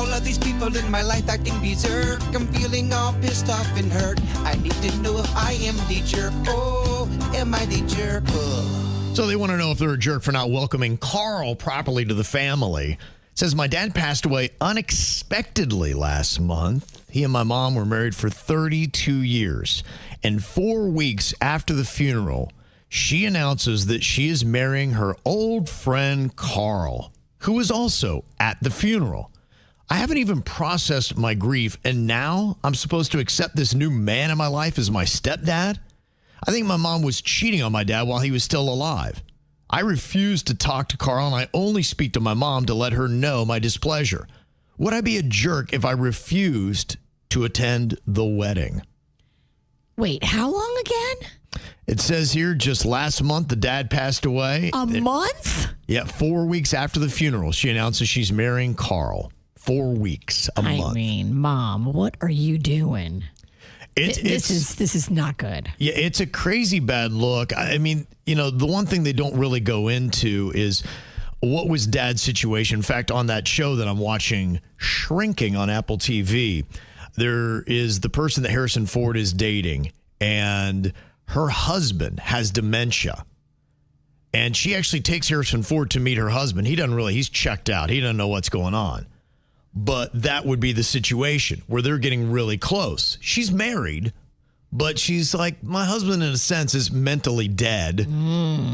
all of these people in my life acting berserk. I'm feeling all pissed off and hurt. I need to know if I am the jerk. Oh, am I the jerk? Oh. So they want to know if they're a jerk for not welcoming Carl properly to the family. It says, my dad passed away unexpectedly last month. He and my mom were married for 32 years. And 4 weeks after the funeral, she announces that she is marrying her old friend Carl, who was also at the funeral. I haven't even processed my grief, and now I'm supposed to accept this new man in my life as my stepdad? I think my mom was cheating on my dad while he was still alive. I refuse to talk to Carl, and I only speak to my mom to let her know my displeasure. Would I be a jerk if I refused to attend the wedding? Wait, how long again? It says here just last month the dad passed away. A month? Yeah, 4 weeks after the funeral, she announces she's marrying Carl. 4 weeks, a month. I mean, Mom, what are you doing? This is not good. Yeah, it's a crazy bad look. I mean, you know, the one thing they don't really go into is what was Dad's situation. In fact, on that show that I'm watching, Shrinking on Apple TV, there is the person that Harrison Ford is dating, and her husband has dementia. And she actually takes Harrison Ford to meet her husband. He's checked out. He doesn't know what's going on. But that would be the situation where they're getting really close. She's married, but she's like, my husband, in a sense, is mentally dead,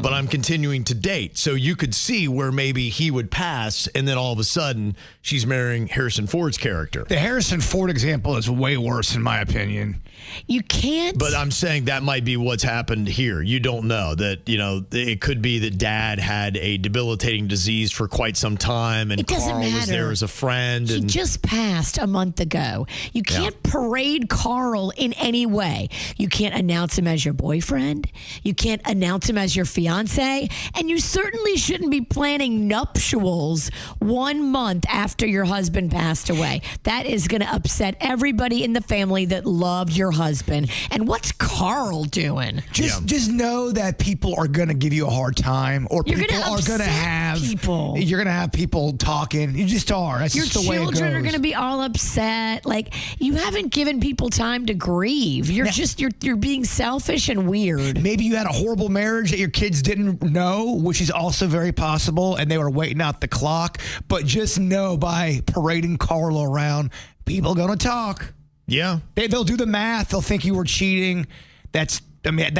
but I'm continuing to date. So you could see where maybe he would pass, and then all of a sudden, she's marrying Harrison Ford's character. The Harrison Ford example is way worse, in my opinion. You can't. But I'm saying that might be what's happened here. You don't know that, you know, it could be that Dad had a debilitating disease for quite some time, and Carl was there as a friend. He just passed a month ago. You can't parade Carl in any way. You can't announce him as your boyfriend. You can't announce him as your fiance. And you certainly shouldn't be planning nuptials 1 month after your husband passed away. That is going to upset everybody in the family that loved your husband. And what's Carl doing? Just know that people are going to give you a hard time, or You're people are going to have people. You're going to have people talking. You just are. That's your just the way it goes. children are going to be all upset. Like, you haven't given people time to grieve. You're being selfish and weird. Maybe you had a horrible marriage that your kids didn't know, which is also very possible, and they were waiting out the clock. But just know, by parading Carl around, people are going to talk. Yeah. They'll do the math. They'll think you were cheating. That's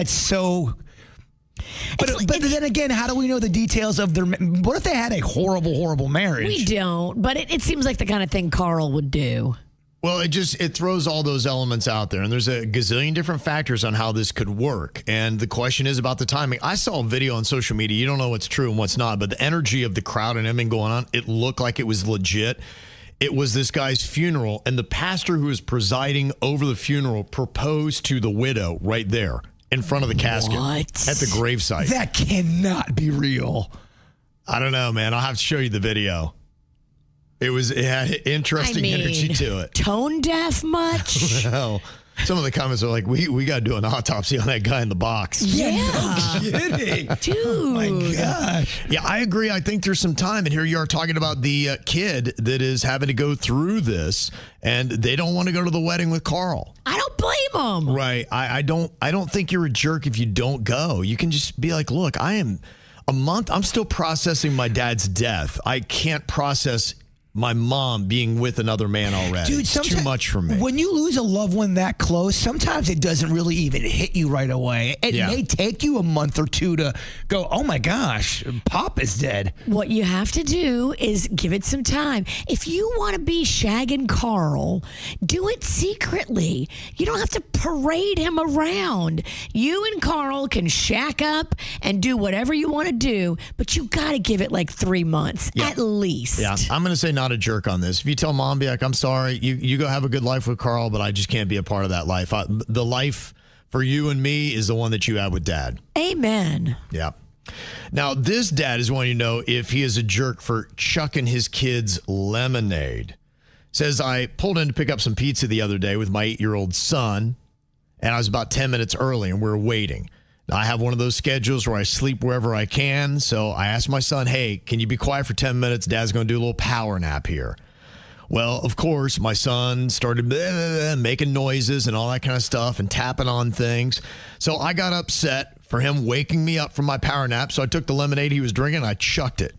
so... But then again, how do we know the details of their... What if they had a horrible, horrible marriage? We don't, but it seems like the kind of thing Carl would do. Well, it throws all those elements out there, and there's a gazillion different factors on how this could work. And the question is about the timing. I saw a video on social media. You don't know what's true and what's not, but the energy of the crowd and everything going on, it looked like it was legit. It was this guy's funeral, and the pastor who was presiding over the funeral proposed to the widow right there in front of the casket at the gravesite. That cannot be real. I don't know, man. I'll have to show you the video. It had interesting energy to it. Tone deaf much? Well, some of the comments are like, we got to do an autopsy on that guy in the box. Yeah. No kidding. Dude. Oh my gosh. Yeah, I agree. I think there's some time. And here you are talking about the kid that is having to go through this, and they don't want to go to the wedding with Carl. I don't blame them. Right. I don't think you're a jerk if you don't go. You can just be like, look, I am a month. I'm still processing my dad's death. I can't process my mom being with another man already. Dude, it's too much for me. When you lose a loved one that close, sometimes it doesn't really even hit you right away. It may take you a month or two to go, oh my gosh, Pop is dead. What you have to do is give it some time. If you want to be shagging Carl, do it secretly. You don't have to parade him around. You and Carl can shack up and do whatever you want to do, but you got to give it like 3 months at least. Yeah, I'm going to say not a jerk on this. If you tell mom, be like, I'm sorry, you go have a good life with Carl, but I just can't be a part of that life. The life for you and me is the one that you have with Dad. Amen. Yeah. Now, this dad is wanting to know if he is a jerk for chucking his kids lemonade. Says, I pulled in to pick up some pizza the other day with my 8-year-old son, and I was about 10 minutes early, and we were waiting. I have one of those schedules where I sleep wherever I can. So I asked my son, hey, can you be quiet for 10 minutes? Dad's going to do a little power nap here. Well, of course, my son started making noises and all that kind of stuff and tapping on things. So I got upset for him waking me up from my power nap. So I took the lemonade he was drinking and I chucked it.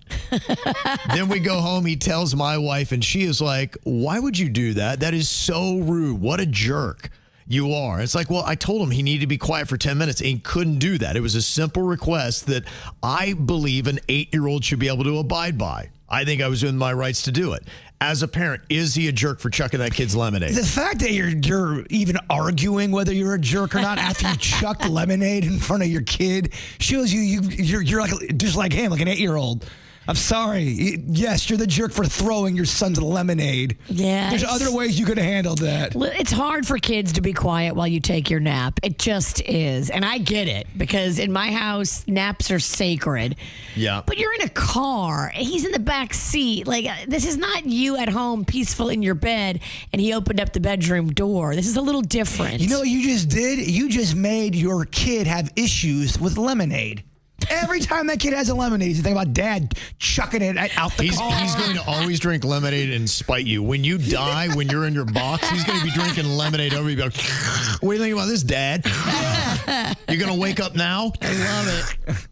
Then we go home. He tells my wife and she is like, why would you do that? That is so rude. What a jerk you are. It's like, well, I told him he needed to be quiet for 10 minutes and he couldn't do that. It was a simple request that I believe an 8-year-old should be able to abide by. I think I was in my rights to do it. As a parent, is he a jerk for chucking that kid's lemonade? The fact that you're even arguing whether you're a jerk or not after you chucked lemonade in front of your kid shows you're like just like him, like an 8-year-old. I'm sorry. Yes, you're the jerk for throwing your son's lemonade. Yeah. There's other ways you could have handled that. It's hard for kids to be quiet while you take your nap. It just is. And I get it because in my house, naps are sacred. Yeah. But you're in a car. He's in the back seat. Like, this is not you at home peaceful in your bed and he opened up the bedroom door. This is a little different. You know what you just did? You just made your kid have issues with lemonade. Every time that kid has a lemonade, you think about dad chucking it out the car. He's going to always drink lemonade and spite you. When you die, when you're in your box, he's going to be drinking lemonade over you. Like, what do you think about this, Dad? You're going to wake up now? I love it.